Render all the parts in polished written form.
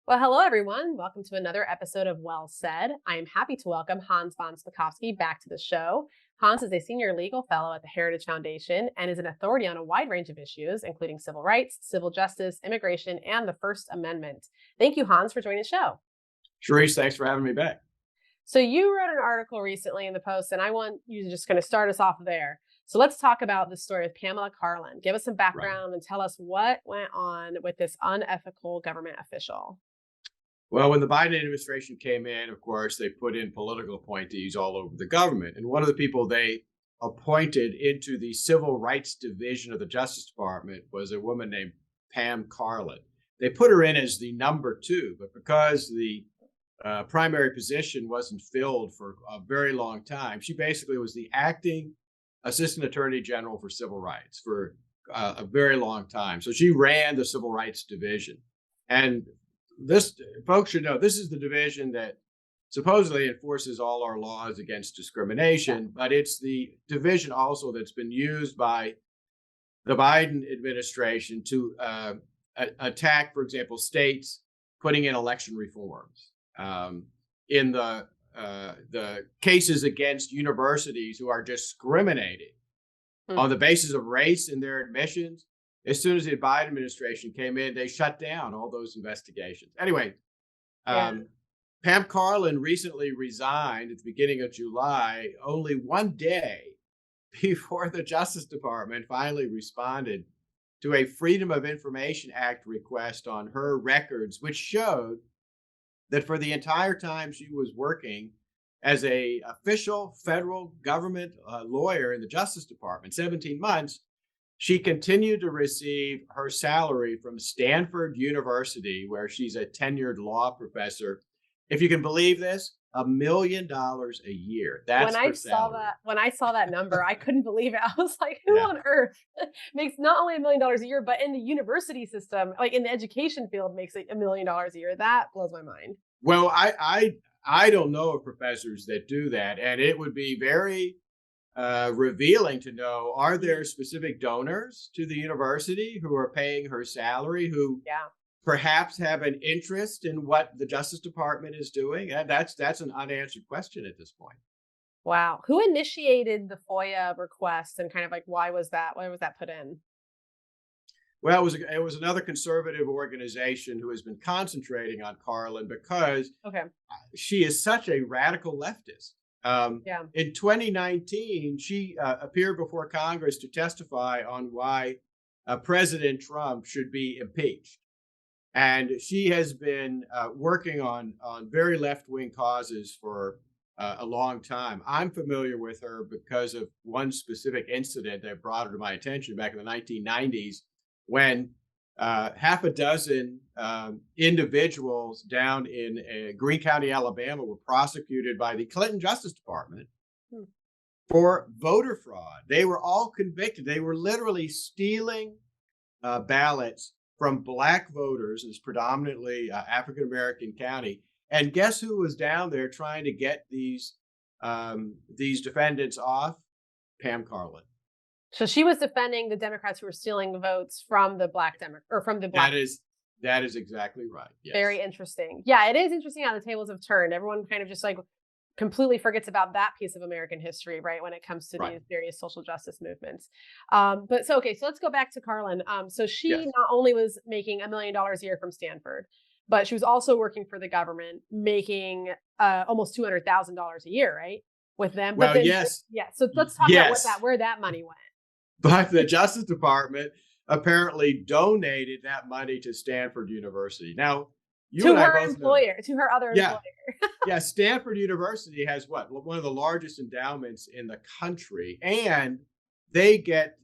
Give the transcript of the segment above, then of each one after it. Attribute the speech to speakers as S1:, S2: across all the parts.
S1: Well, hello, everyone. Welcome to another episode of Well Said. I am happy to welcome Hans von Spakovsky back to the show. Hans is a senior legal fellow at the Heritage Foundation and is an authority on a wide range of issues, including civil rights, civil justice, immigration, and the First Amendment. Thank you, Hans, for joining the show.
S2: Cherise, thanks for having me back.
S1: So, you wrote an article recently in the Post, and I want you to just kind of start us off there. So, let's talk about the story of Pamela Karlan. Give us some
S2: Right.
S1: background and tell us what went on with this unethical government official.
S2: Well, when the Biden administration came in, of course, they put in political appointees all over the government. And one of the people they appointed into the Civil Rights Division of the Justice Department was a woman named Pam Karlan. They put her in as the number two, but because the primary position wasn't filled for a very long time, she basically was the acting assistant attorney general for civil rights for a very long time. So she ran the Civil Rights Division. And this, folks should know, this is the division that supposedly enforces all our laws against discrimination, but it's the division also that's been used by the Biden administration to attack, for example, states putting in election reforms. In the cases against universities who are discriminating on the basis of race in their admissions, as soon as the Biden administration came in, they shut down all those investigations. Anyway,
S1: Yeah.
S2: Pam Karlan recently resigned at the beginning of July, only one day before the Justice Department finally responded to a Freedom of Information Act request on her records, which showed that for the entire time she was working as a official federal government lawyer in the Justice Department, 17 months, she continued to receive her salary from Stanford University, where she's a tenured law professor. If you can believe this, $1 million a year. That's her salary.
S1: When I saw that number, I couldn't believe it. I was like, who
S2: Yeah.
S1: on earth makes not only $1 million a year, but in the university system, like in the education field, makes it $1 million a year? That blows my mind.
S2: Well, I don't know of professors that do that, and it would be very revealing to know, are there specific donors to the university who are paying her salary, who
S1: Yeah.
S2: perhaps have an interest in what the Justice Department is doing? And that's an unanswered question at this point.
S1: Wow. Who initiated the FOIA request and kind of like why was that? Why was that put in?
S2: Well, it was another conservative organization who has been concentrating on Carlin because
S1: Okay.
S2: she is such a radical leftist.
S1: Yeah.
S2: In 2019, she appeared before Congress to testify on why President Trump should be impeached. And she has been working on very left wing causes for a long time. I'm familiar with her because of one specific incident that brought her to my attention back in the 1990s when half a dozen individuals down in Greene County, Alabama, were prosecuted by the Clinton Justice Department
S1: Hmm.
S2: for voter fraud. They were all convicted. They were literally stealing ballots from Black voters. It's predominantly African American county. And guess who was down there trying to get these defendants off? Pam Karlan.
S1: So she was defending the Democrats who were stealing votes from the black
S2: That is exactly right. Yes.
S1: Very interesting. Yeah, it is interesting how the tables have turned. Everyone kind of just like completely forgets about that piece of American history, right? When it comes to
S2: Right.
S1: these various social justice movements. Okay, so let's go back to Karlan. So she
S2: Yes.
S1: not only was making $1 million a year from Stanford, but she was also working for the government, making almost $200,000 a year, right? With them.
S2: Well,
S1: then,
S2: yes.
S1: yeah. So let's talk
S2: Yes.
S1: about where that money went.
S2: But the Justice Department apparently donated that money to Stanford University. Now, you
S1: To
S2: and I
S1: her
S2: both know.
S1: employer, to her other
S2: Yeah.
S1: employer.
S2: Yeah, Stanford University has one of the largest endowments in the country, and they get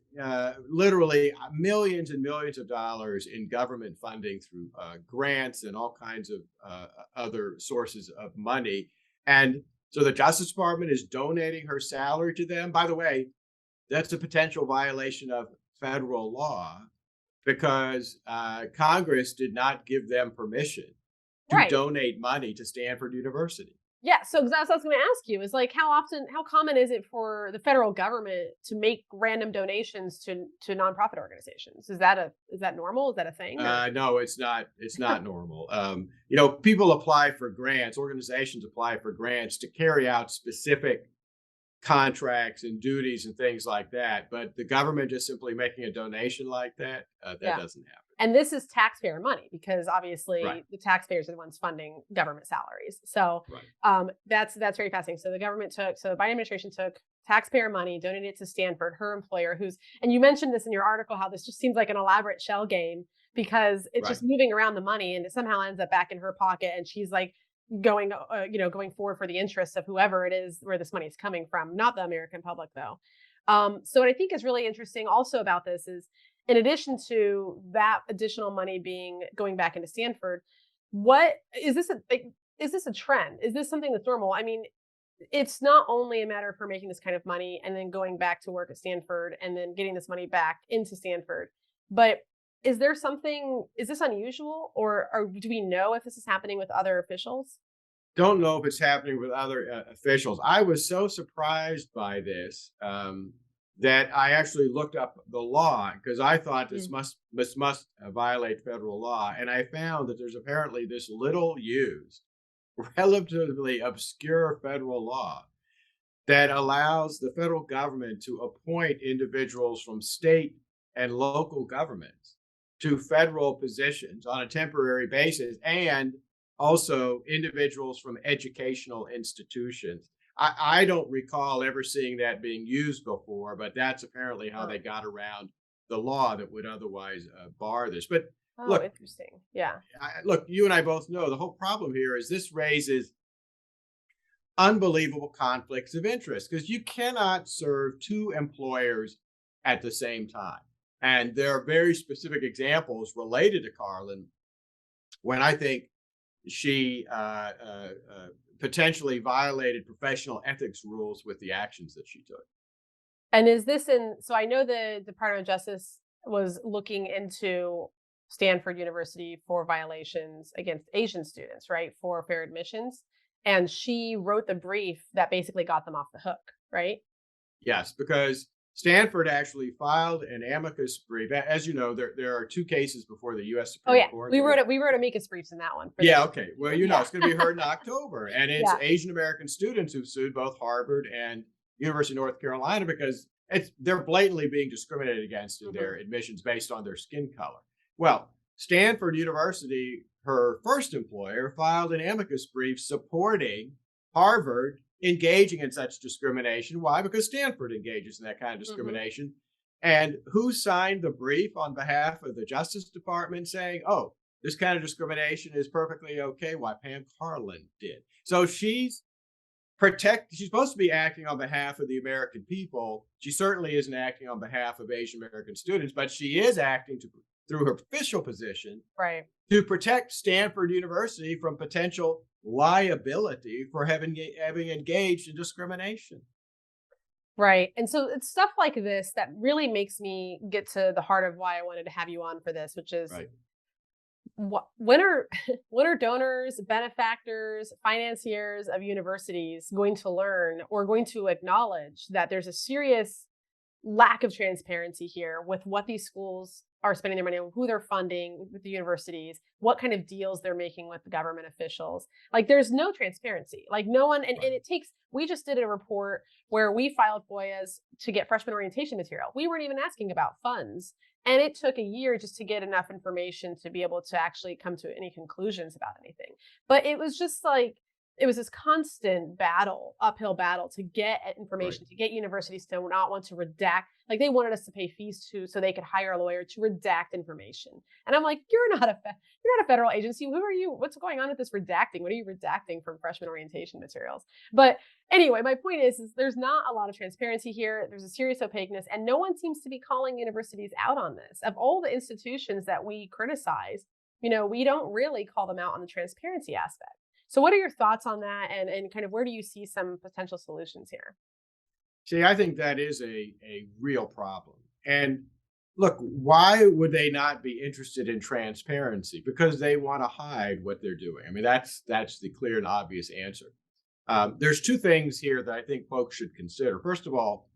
S2: literally millions and millions of dollars in government funding through grants and all kinds of other sources of money. And so the Justice Department is donating her salary to them. By the way, that's a potential violation of federal law because Congress did not give them permission to
S1: Right.
S2: donate money to Stanford University.
S1: Yeah, so that's what I was going to ask you is like how common is it for the federal government to make random donations to nonprofit organizations? Is that normal? Is that a thing? Or
S2: No, it's not. It's not normal. People apply for grants. Organizations apply for grants to carry out specific contracts and duties and things like that. But the government just simply making a donation like that, that
S1: yeah,
S2: doesn't happen.
S1: and this is taxpayer money because
S2: Right.
S1: obviously the taxpayers are the ones funding government salaries. So
S2: Right.
S1: that's very fascinating. So the Biden administration took taxpayer money, donated it to Stanford, her employer, who's and you mentioned this in your article how this just seems like an elaborate shell game because it's
S2: Right.
S1: just moving around the money and it somehow ends up back in her pocket and she's like going forward for the interests of whoever it is where this money is coming from, not the American public though. So what I think is really interesting also about this is in addition to that additional money being going back into Stanford, what is this a trend? Is this something that's normal? I mean, it's not only a matter of her making this kind of money and then going back to work at Stanford and then getting this money back into Stanford, but is this unusual or do we know if this is happening with other officials?
S2: Don't know if it's happening with other officials. I was so surprised by this that I actually looked up the law because I thought this must violate federal law, and I found that there's apparently this little used, relatively obscure federal law that allows the federal government to appoint individuals from state and local governments to federal positions on a temporary basis and also individuals from educational institutions. I don't recall ever seeing that being used before, but that's apparently how they
S1: Oh,
S2: got around the law that would otherwise bar this. But
S1: oh,
S2: look,
S1: interesting. Yeah.
S2: look, you and I both know the whole problem here is this raises unbelievable conflicts of interest because you cannot serve two employers at the same time. And there are very specific examples related to Carlin when I think she potentially violated professional ethics rules with the actions that she took.
S1: And is this in so I know the Department of Justice was looking into Stanford University for violations against Asian students, right? For fair admissions. And she wrote the brief that basically got them off the hook, right?
S2: Yes, because Stanford actually filed an amicus brief. As you know, there are two cases before the U.S.
S1: Oh
S2: Supreme
S1: yeah.
S2: Court.
S1: We wrote amicus briefs in that one for
S2: Yeah,
S1: this.
S2: okay. Well,
S1: Yeah.
S2: it's going to be heard in October, and it's
S1: Yeah.
S2: Asian American students who've sued both Harvard and University of North Carolina because they're blatantly being discriminated against in
S1: Mhm.
S2: their admissions based on their skin color. Well, Stanford University, her first employer, filed an amicus brief supporting Harvard engaging in such discrimination. Why? Because Stanford engages in that kind of
S1: Mhm.
S2: discrimination. And who signed the brief on behalf of the Justice Department saying, oh, this kind of discrimination is perfectly okay? Why, Pam Karlan did. So she's supposed to be acting on behalf of the American people. She certainly isn't acting on behalf of Asian American students, but she is acting through her official position
S1: Right.
S2: to protect Stanford University from potential liability for having engaged in discrimination.
S1: Right. And so it's stuff like this that really makes me get to the heart of why I wanted to have you on for this, which is
S2: Right.
S1: when are when are donors, benefactors, financiers of universities going to learn or going to acknowledge that there's a serious lack of transparency here with what these schools are spending their money on, who they're funding with the universities, what kind of deals they're making with the government officials. Like there's no transparency. Like no one, and
S2: Right.
S1: it takes, we just did a report where we filed FOIAs to get freshman orientation material. We weren't even asking about funds. And it took a year just to get enough information to be able to actually come to any conclusions about anything. But it was just like, it was this constant battle, uphill battle to get
S2: Right.
S1: information, to get universities to not want to redact. Like they wanted us to pay fees to so they could hire a lawyer to redact information. And I'm like, you're not a federal agency. Who are you? What's going on with this redacting? What are you redacting from freshman orientation materials? But anyway, my point is there's not a lot of transparency here. There's a serious opaqueness, and no one seems to be calling universities out on this. Of all the institutions that we criticize, we don't really call them out on the transparency aspect. So what are your thoughts on that and kind of where do you see some potential solutions here?
S2: See, I think that is a real problem. And look, why would they not be interested in transparency? Because they want to hide what they're doing. I mean, that's the clear and obvious answer. There's two things here that I think folks should consider. First of all,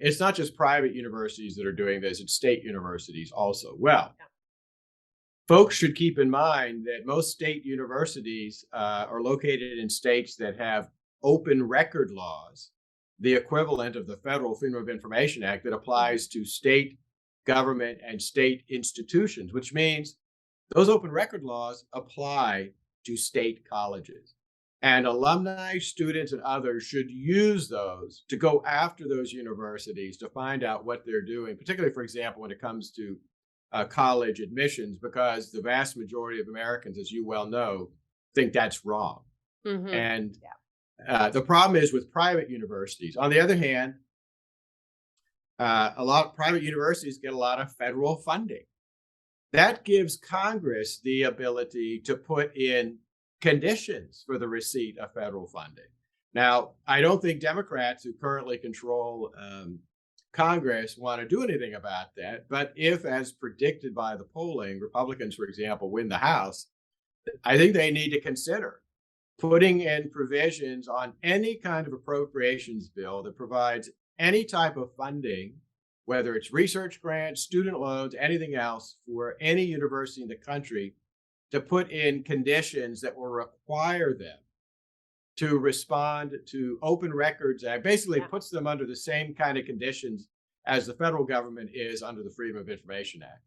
S2: it's not just private universities that are doing this, it's state universities also. Well, folks should keep in mind that most state universities are located in states that have open record laws, the equivalent of the federal Freedom of Information Act that applies to state government and state institutions, which means those open record laws apply to state colleges. And alumni, students, and others should use those to go after those universities to find out what they're doing, particularly, for example, when it comes to college admissions, because the vast majority of Americans, as you well know, think that's wrong. And the problem is with private universities. On the other hand, a lot of private universities get a lot of federal funding. That gives Congress the ability to put in conditions for the receipt of federal funding. Now, I don't think Democrats who currently control Congress want to do anything about that. But if, as predicted by the polling, Republicans, for example, win the House, I think they need to consider putting in provisions on any kind of appropriations bill that provides any type of funding, whether it's research grants, student loans, anything else, for any university in the country, to put in conditions that will require them to respond to Open Records Act, basically puts them under the same kind of conditions as the federal government is under the Freedom of Information Act.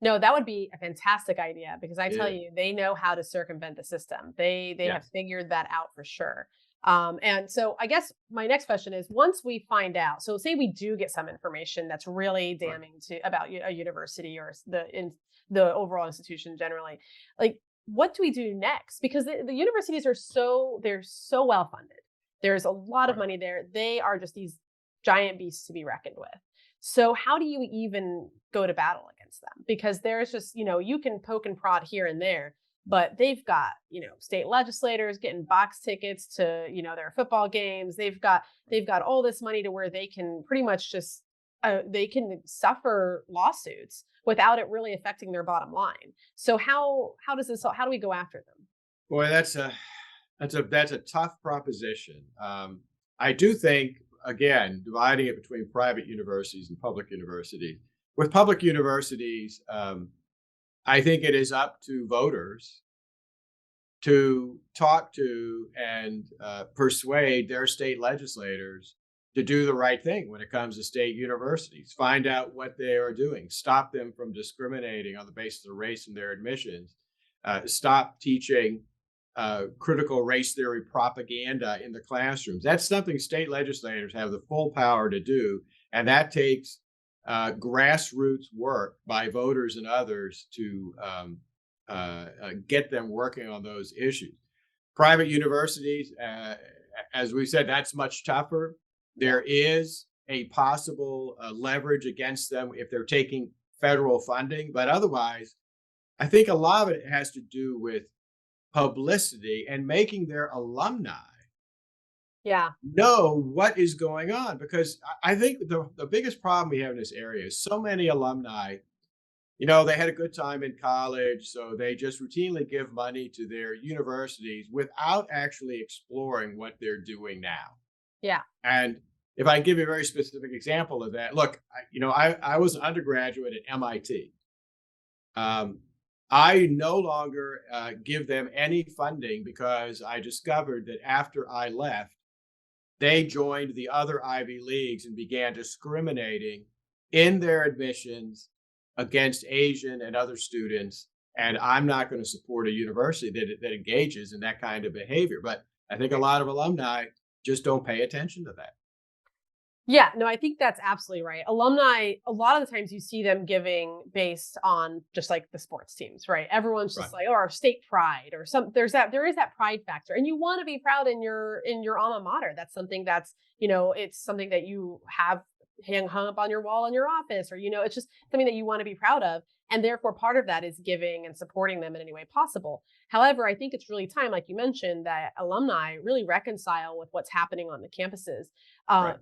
S1: No, that would be a fantastic idea, because I tell you, they know how to circumvent the system. They have figured that out for sure. And so I guess my next question is, once we find out, so say we do get some information that's really damning to about a university or the overall institution generally, like, what do we do next? Because the universities are they're so well funded. There's a lot of money there. They are just these giant beasts to be reckoned with. So how do you even go to battle against them? Because there's just, you can poke and prod here and there, but they've got, state legislators getting box tickets to, their football games. They've got all this money to where they can pretty much just, they can suffer lawsuits without it really affecting their bottom line. So how do we go after them?
S2: Boy, that's a tough proposition. I do think, again, dividing it between private universities and public universities. With public universities, I think it is up to voters to talk to and persuade their state legislators to do the right thing when it comes to state universities. Find out what they are doing. Stop them from discriminating on the basis of race in their admissions. Stop teaching critical race theory propaganda in the classrooms. That's something state legislators have the full power to do, and that takes grassroots work by voters and others to get them working on those issues. Private universities, as we said, that's much tougher. There is a possible leverage against them if they're taking federal funding, but otherwise, I think a lot of it has to do with publicity and making their alumni know what is going on. Because I think the biggest problem we have in this area is so many alumni, they had a good time in college, so they just routinely give money to their universities without actually exploring what they're doing now.
S1: Yeah.
S2: And if I can give you a very specific example of that, look, I was an undergraduate at MIT. I no longer give them any funding because I discovered that after I left, they joined the other Ivy Leagues and began discriminating in their admissions against Asian and other students. And I'm not going to support a university that engages in that kind of behavior. But I think a lot of alumni just don't pay attention to that.
S1: Yeah, no, I think that's absolutely right. Alumni, a lot of the times you see them giving based on just like the sports teams, right? Everyone's just like, our state pride or there is that pride factor. And you want to be proud in your alma mater. That's something that's, it's something that you have hung up on your wall in your office, or, it's just something that you want to be proud of. And therefore, part of that is giving and supporting them in any way possible. However, I think it's really time, like you mentioned, that alumni really reconcile with what's happening on the campuses,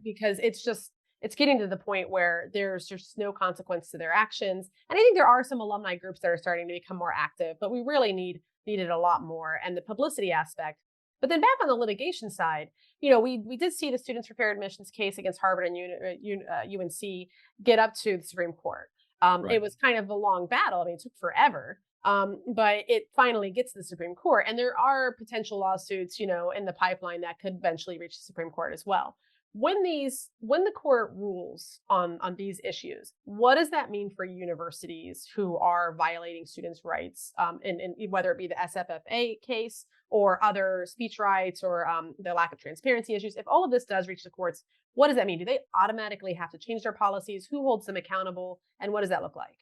S1: because it's getting to the point where there's just no consequence to their actions. And I think there are some alumni groups that are starting to become more active, but we really need it a lot more. And the publicity aspect, But then back on the litigation side, we did see the students for fair admissions case against Harvard and UNC get up to the Supreme Court. It
S2: Right.
S1: was kind of a long battle. I mean, it took forever. But it finally gets to the Supreme Court, and there are potential lawsuits, in the pipeline that could eventually reach the Supreme Court as well. When the court rules on these issues, what does that mean for universities who are violating students' rights, in whether it be the SFFA case or other speech rights or the lack of transparency issues? If all of this does reach the courts, what does that mean? Do they automatically have to change their policies? Who holds them accountable? And what does that look like?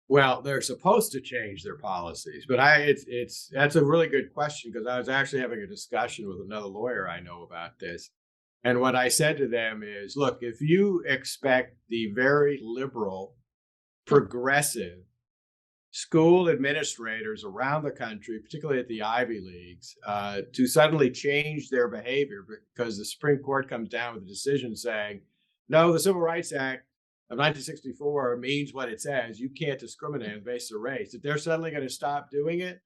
S2: Well, they're supposed to change their policies, but it's that's a really good question because I was actually having a discussion with another lawyer I know about this. And what I said to them is, look, if you expect the very liberal, progressive school administrators around the country, particularly at the Ivy Leagues, to suddenly change their behavior because the Supreme Court comes down with a decision saying, no, the Civil Rights Act of 1964 means what it says. You can't discriminate on the basis of race. If they're suddenly going to stop doing it,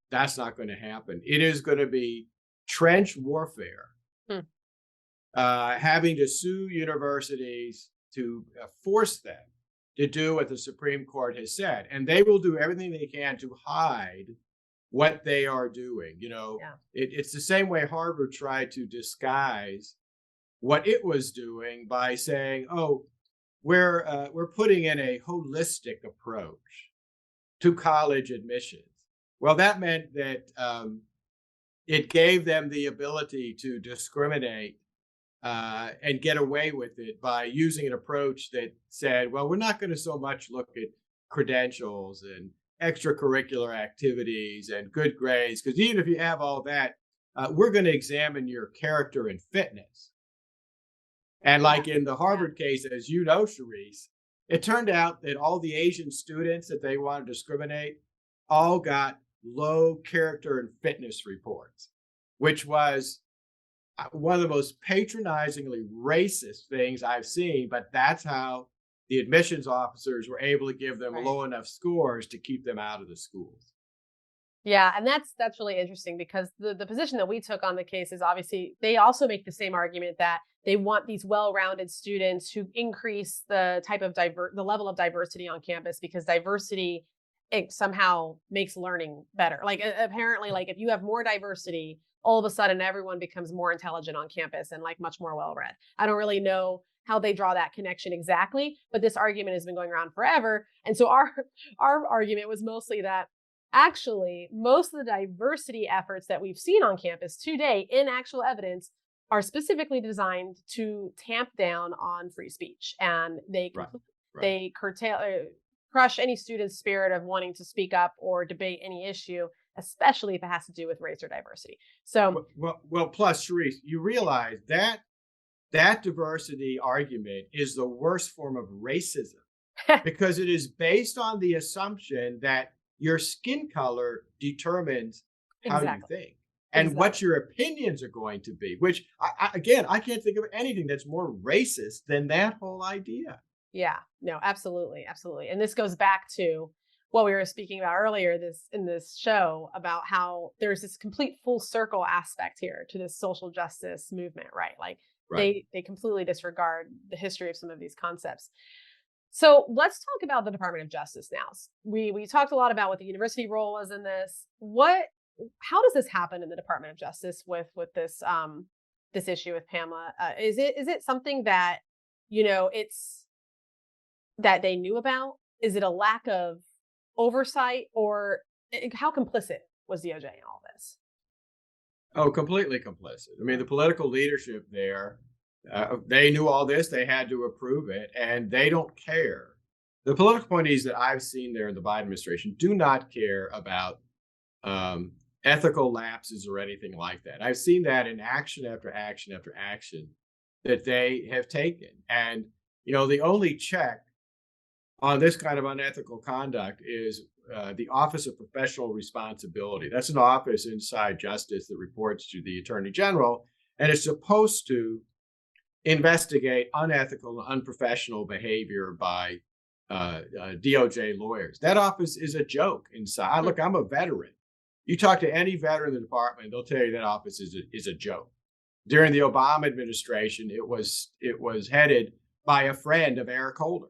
S2: that's not going to happen. It is going to be trench warfare,
S1: Hmm.
S2: having to sue universities to force them to do what the Supreme Court has said. And they will do everything they can to hide what they are doing.
S1: Yeah.
S2: It's the same way Harvard tried to disguise what it was doing by saying, oh, we're putting in a holistic approach to college admissions. Well, that meant that it gave them the ability to discriminate and get away with it by using an approach that said, well, we're not going to so much look at credentials and extracurricular activities and good grades, because even if you have all that, we're going to examine your character and fitness. And like in the Harvard case, as you know, Cherise, it turned out that all the Asian students that they wanted to discriminate all got low character and fitness reports, which was one of the most patronizingly racist things I've seen. But that's how the admissions officers were able to give them
S1: Right.
S2: low enough scores to keep them out of the schools.
S1: Yeah, and that's really interesting because the position that we took on the case is obviously they also make the same argument that they want these well-rounded students who increase the type of the level of diversity on campus because diversity it somehow makes learning better. Like apparently, like if you have more diversity, all of a sudden everyone becomes more intelligent on campus and like much more well-read. I don't really know how they draw that connection exactly, but this argument has been going around forever. And so our argument was mostly that actually, most of the diversity efforts that we've seen on campus today in actual evidence are specifically designed to tamp down on free speech, and
S2: Right. Right.
S1: they curtail, crush any student's spirit of wanting to speak up or debate any issue, especially if it has to do with race or diversity. So,
S2: Well. Plus, Cherise, you realize that that diversity argument is the worst form of racism because it is based on the assumption that your skin color determines how you
S1: exactly,
S2: think and what
S1: exactly.
S2: your opinions are going to be, which again, I can't think of anything that's more racist than that whole idea.
S1: Yeah, no, absolutely, absolutely. And this goes back to what we were speaking about earlier this in this show about how there's this complete full circle aspect here to this social justice movement, right? Like
S2: Right.
S1: they completely disregard the history of some of these concepts. So let's talk about the Department of Justice now. We talked a lot about what the university role was in this. How does this happen in the Department of Justice with this this issue with Pamela? Is it something that it's that they knew about? Is it a lack of oversight, or how complicit was DOJ in all this?
S2: Oh, completely complicit. I mean, the political leadership there, they knew all this. They had to approve it, and they don't care. The political appointees that I've seen there in the Biden administration do not care about um, ethical lapses or anything like that. I've seen that in action after action after action that they have taken. And, the only check on this kind of unethical conduct is the Office of Professional Responsibility. That's an office inside Justice that reports to the Attorney General, and it's supposed to investigate unethical and unprofessional behavior by DOJ lawyers. That office is a joke inside. Look, I'm a veteran. You talk to any veteran in the department, they'll tell you that office is a joke. During the Obama administration, it was headed by a friend of Eric Holder,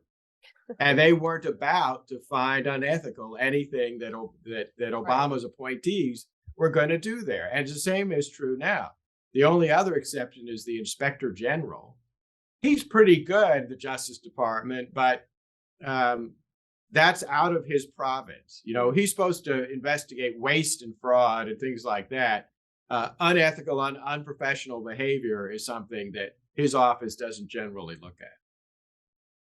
S2: and they weren't about to find unethical anything that
S1: Right.
S2: Obama's appointees were going to do there. And the same is true now. The only other exception is the Inspector General. He's pretty good, the Justice Department, but um, that's out of his province. You know, he's supposed to investigate waste and fraud and things like that. Unethical, unprofessional behavior is something that his office doesn't generally look at.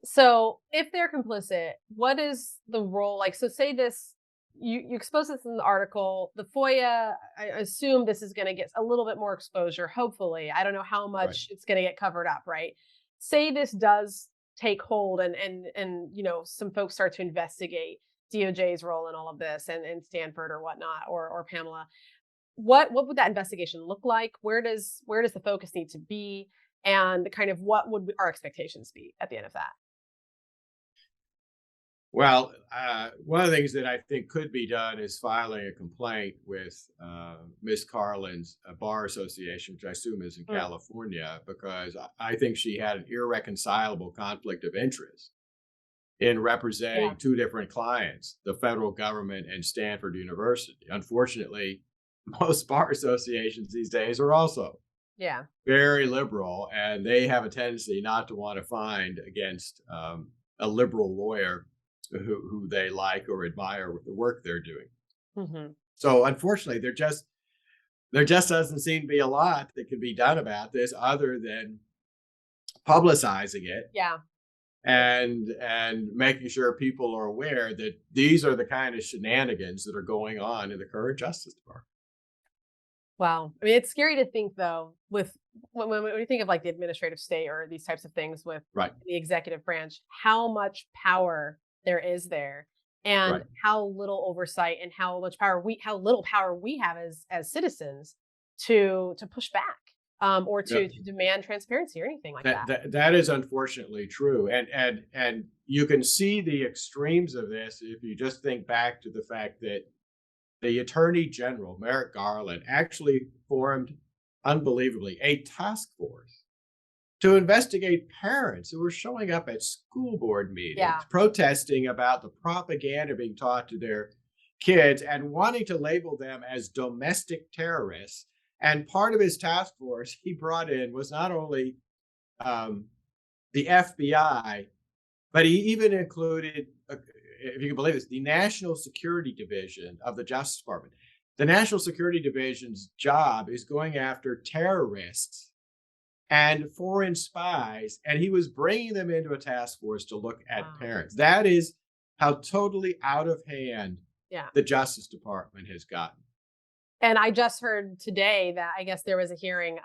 S1: So if they're complicit, what is the role? Like, so say this, you expose this in the article, the FOIA, I assume this is going to get a little bit more exposure, hopefully. I don't know how
S2: Right.
S1: much it's going to get covered up, right? Say this does take hold and some folks start to investigate DOJ's role in all of this and Stanford or whatnot, or Pamela. What would that investigation look like? Where does the focus need to be? And kind of what would our expectations be at the end of that?
S2: Well, one of the things that I think could be done is filing a complaint with Miss Carlin's bar association, which I assume is in
S1: Mm,
S2: California, because I think she had an irreconcilable conflict of interest in
S1: yeah.
S2: representing two different clients, the federal government and Stanford University. Unfortunately, most bar associations these days are also
S1: Yeah.
S2: very liberal, and they have a tendency not to want to find against a liberal lawyer who they like or admire with the work they're doing.
S1: Hmm.
S2: So unfortunately, there just doesn't seem to be a lot that can be done about this other than publicizing it
S1: Yeah.
S2: and making sure people are aware that these are the kind of shenanigans that are going on in the current Justice Department.
S1: Wow. I mean, it's scary to think though, with when you think of like the administrative state or these types of things with
S2: Right,
S1: the executive branch, how much power there is there and
S2: right.
S1: how little oversight and how little power we have as citizens to push back or
S2: Yeah,
S1: to demand transparency or anything like that.
S2: that is unfortunately true, and you can see the extremes of this if you just think back to the fact that the Attorney General, Merrick Garland, actually formed, unbelievably, a task force to investigate parents who were showing up at school board
S1: Yeah.
S2: meetings, protesting about the propaganda being taught to their kids and wanting to label them as domestic terrorists. And part of his task force he brought in was not only um, the FBI, but he even included, if you can believe this, the National Security Division of the Justice Department. The National Security Division's job is going after terrorists and foreign spies, and he was bringing them into a task force to look at
S1: Wow.
S2: parents. That is how totally out of hand
S1: Yeah.
S2: the Justice Department has gotten.
S1: And I just heard today that I guess there was a hearing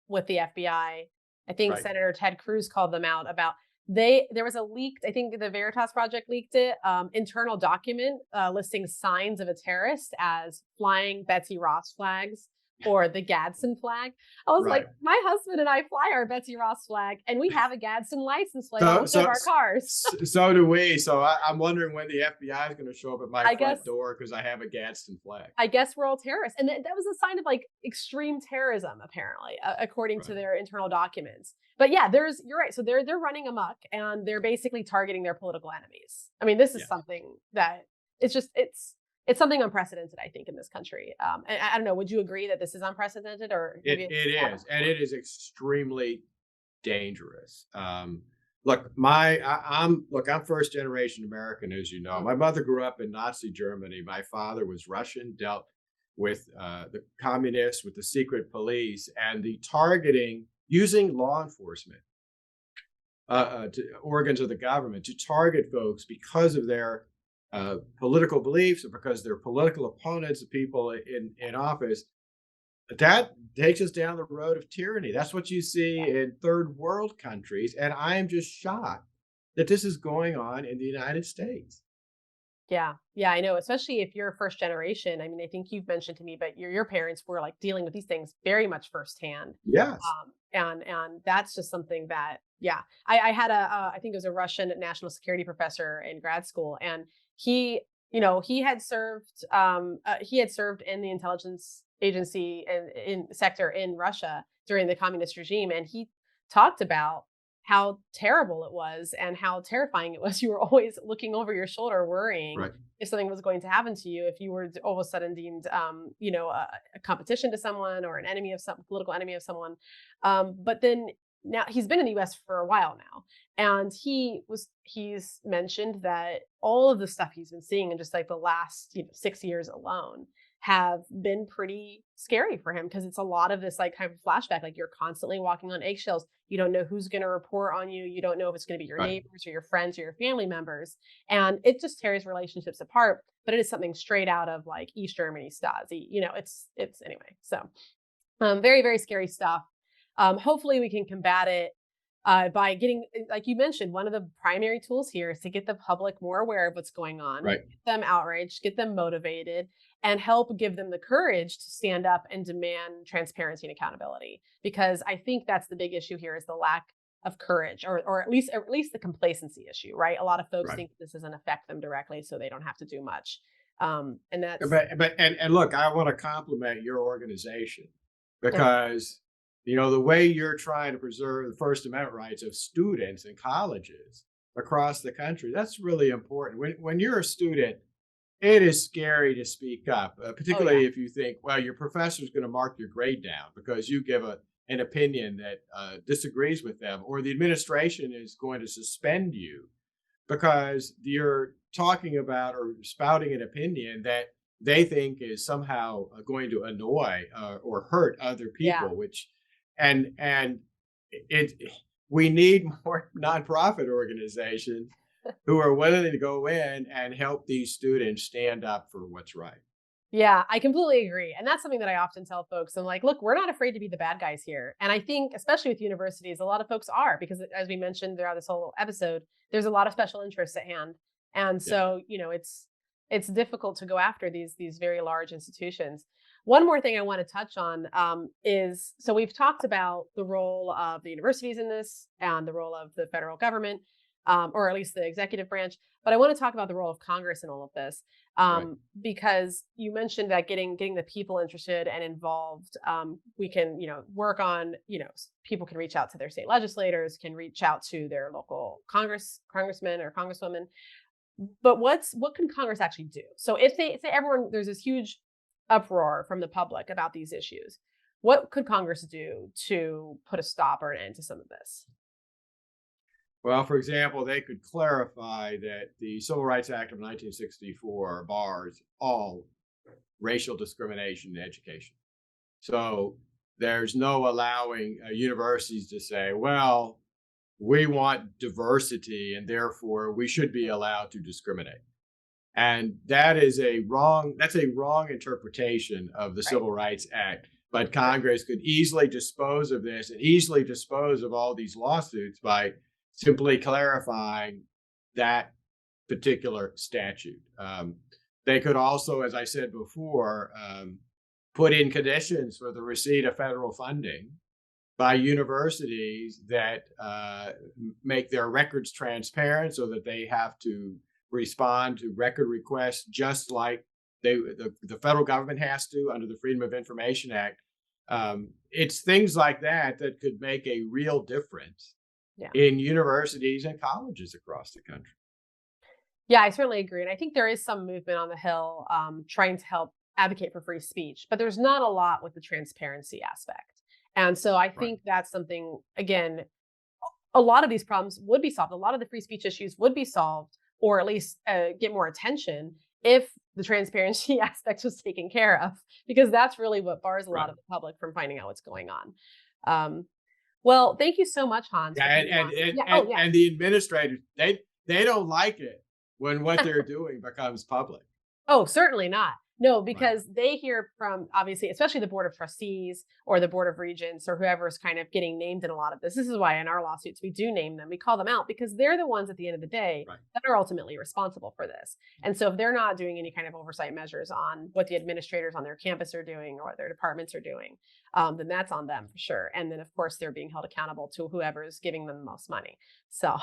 S1: with the FBI. I think
S2: Right.
S1: Senator Ted Cruz called them out about there was a leaked, I think the Veritas Project leaked it, internal document listing signs of a terrorist as flying Betsy Ross flags or the Gadsden flag. I was like,
S2: Right.
S1: my husband and I fly our Betsy Ross flag, and we have a Gadsden license plate on
S2: So,
S1: one of
S2: so,
S1: our cars.
S2: so do we. So I'm wondering when the FBI is going to show up at my
S1: I guess
S2: front door because I have a Gadsden flag.
S1: I guess we're all terrorists. And that was a sign of like extreme terrorism, apparently, according to
S2: Right.
S1: their internal documents. But yeah, you're right. So they're running amok and they're basically targeting their political enemies. I mean, this is
S2: Yes.
S1: something that it's something unprecedented, I think, in this country. And I don't know, would you agree that this is unprecedented or have
S2: It
S1: you
S2: it
S1: thought of
S2: is,
S1: it
S2: and
S1: before?
S2: it is extremely dangerous. Look, I'm first generation American, as you know.
S1: Mm,
S2: My mother grew up in Nazi Germany. My father was Russian, dealt with the communists, with the secret police, and the targeting using law enforcement organs of the government to target folks because of their political beliefs or because they're political opponents of people in office. That takes us down the road of tyranny. That's what you see
S1: yeah.
S2: in third world countries. And I am just shocked that this is going on in the United States.
S1: Yeah. Yeah, I know, especially if you're first generation. I mean, I think you've mentioned to me, but your parents were like dealing with these things very much firsthand.
S2: Yes.
S1: And that's just something that, yeah, I had I think it was a Russian national security professor in grad school, and he he had served in the intelligence agency and in sector in Russia during the communist regime, and he talked about how terrible it was and how terrifying it was. You were always looking over your shoulder, worrying
S2: Right.
S1: if something was going to happen to you, if you were all of a sudden deemed, a competition to someone or an enemy of some political enemy of someone. But then now he's been in the U.S. for a while now, and he's mentioned that all of the stuff he's been seeing in just like the last 6 years alone have been pretty scary for him, because it's a lot of this like kind of flashback, like you're constantly walking on eggshells. You don't know who's going to report on you. You don't know if it's going to be your
S2: Right.
S1: neighbors or your friends or your family members. And it just tears relationships apart, but it is something straight out of like East Germany Stasi. It's anyway. So very, very scary stuff. Hopefully we can combat it by getting, like you mentioned, one of the primary tools here is to get the public more aware of what's going on,
S2: Right.
S1: get them outraged, get them motivated, and help give them the courage to stand up and demand transparency and accountability. Because I think that's the big issue here, is the lack of courage, or at least the complacency issue, right? A lot of folks
S2: Right.
S1: think this doesn't affect them directly, so they don't have to do much. And that's
S2: And look, I want to compliment your organization, because the way you're trying to preserve the First Amendment rights of students in colleges across the country, that's really important. When you're a student, it is scary to speak up, particularly if you think, well, your professor's going to mark your grade down because you give an opinion that disagrees with them, or the administration is going to suspend you because you're talking about or spouting an opinion that they think is somehow going to annoy or hurt other people.
S1: Yeah.
S2: And it we need more nonprofit organizations who are willing to go in and help these students stand up for what's right.
S1: Yeah, I completely agree. And that's something that I often tell folks. I'm like, look, we're not afraid to be the bad guys here. And I think, especially with universities, a lot of folks are, because as we mentioned throughout this whole episode, there's a lot of special interests at hand. And
S2: Yeah.
S1: so, it's difficult to go after these very large institutions. One more thing I want to touch on is, so we've talked about the role of the universities in this and the role of the federal government, or at least the executive branch. But I want to talk about the role of Congress in all of this,
S2: Right.
S1: because you mentioned that getting the people interested and involved, we can work on, people can reach out to their state legislators, can reach out to their local congressmen or congresswomen. But what can Congress actually do? So if they say there's this huge uproar from the public about these issues, what could Congress do to put a stop or an end to some of this?
S2: Well, for example, they could clarify that the Civil Rights Act of 1964 bars all racial discrimination in education. So there's no allowing universities to say, well, we want diversity and therefore we should be allowed to discriminate. And that's a wrong interpretation of the
S1: Right.
S2: Civil Rights Act. But Congress could easily dispose of this and easily dispose of all these lawsuits by simply clarifying that particular statute. They could also, as I said before, put in conditions for the receipt of federal funding by universities that make their records transparent, so that they have to respond to record requests just like the federal government has to under the Freedom of Information Act. It's things like that that could make a real difference in universities and colleges across the country.
S1: Yeah, I certainly agree. And I think there is some movement on the Hill trying to help advocate for free speech, but there's not a lot with the transparency aspect. And so I
S2: Right.
S1: think that's something, again, a lot of these problems would be solved. A lot of the free speech issues would be solved, or at least get more attention, if the transparency aspect was taken care of, because that's really what bars a lot
S2: Right.
S1: of the public from finding out what's going on. Well, thank you so much, Hans.
S2: Yeah,
S1: for coming on. Yeah.
S2: and the administrators, they don't like it when what they're doing becomes public.
S1: Oh, certainly not. No,
S2: Right.
S1: because they hear from, obviously, especially the board of trustees or the board of regents or whoever's kind of getting named in a lot of this. This is why in our lawsuits we do name them. We call them out because they're the ones at the end of the day
S2: Right.
S1: that are ultimately responsible for this. And so if they're not doing any kind of oversight measures on what the administrators on their campus are doing or what their departments are doing, then that's on them for sure. And then of course they're being held accountable to whoever is giving them the most money. So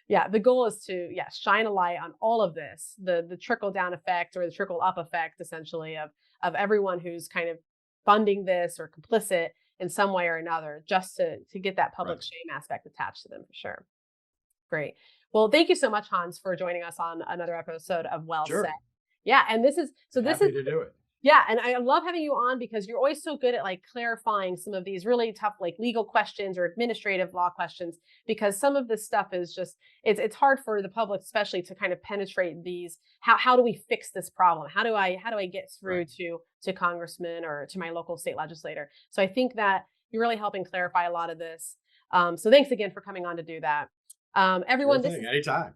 S1: yeah, the goal is to shine a light on all of this, the trickle down effect or the trickle up effect, essentially, of everyone who's kind of funding this or complicit in some way or another, just to get that public
S2: Right.
S1: shame aspect attached to them for sure. Great. Well, thank you so much, Hans, for joining us on another episode of Well Said.
S2: Sure.
S1: Yeah, and this is
S2: Happy to do it.
S1: yeah, and I love having you on because you're always so good at like clarifying some of these really tough like legal questions or administrative law questions, because some of this stuff is just it's hard for the public especially to kind of penetrate these. How do we fix this problem? How do I get through
S2: Right.
S1: to congressman or to my local state legislator? So I think that you're really helping clarify a lot of this. So thanks again for coming on to do that.
S2: Sure
S1: Everyone, this
S2: thing.
S1: is
S2: Anytime.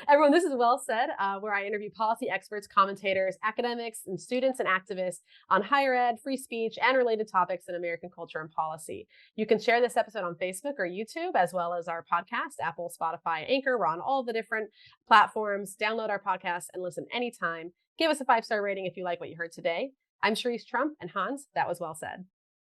S1: Everyone, this is Well Said, where I interview policy experts, commentators, academics, and students and activists on higher ed, free speech, and related topics in American culture and policy. You can share this episode on Facebook or YouTube, as well as our podcast, Apple, Spotify, Anchor. We're on all the different platforms. Download our podcast and listen anytime. Give us a 5-star rating if you like what you heard today. I'm Cherise Trump, and Hans, that was Well Said.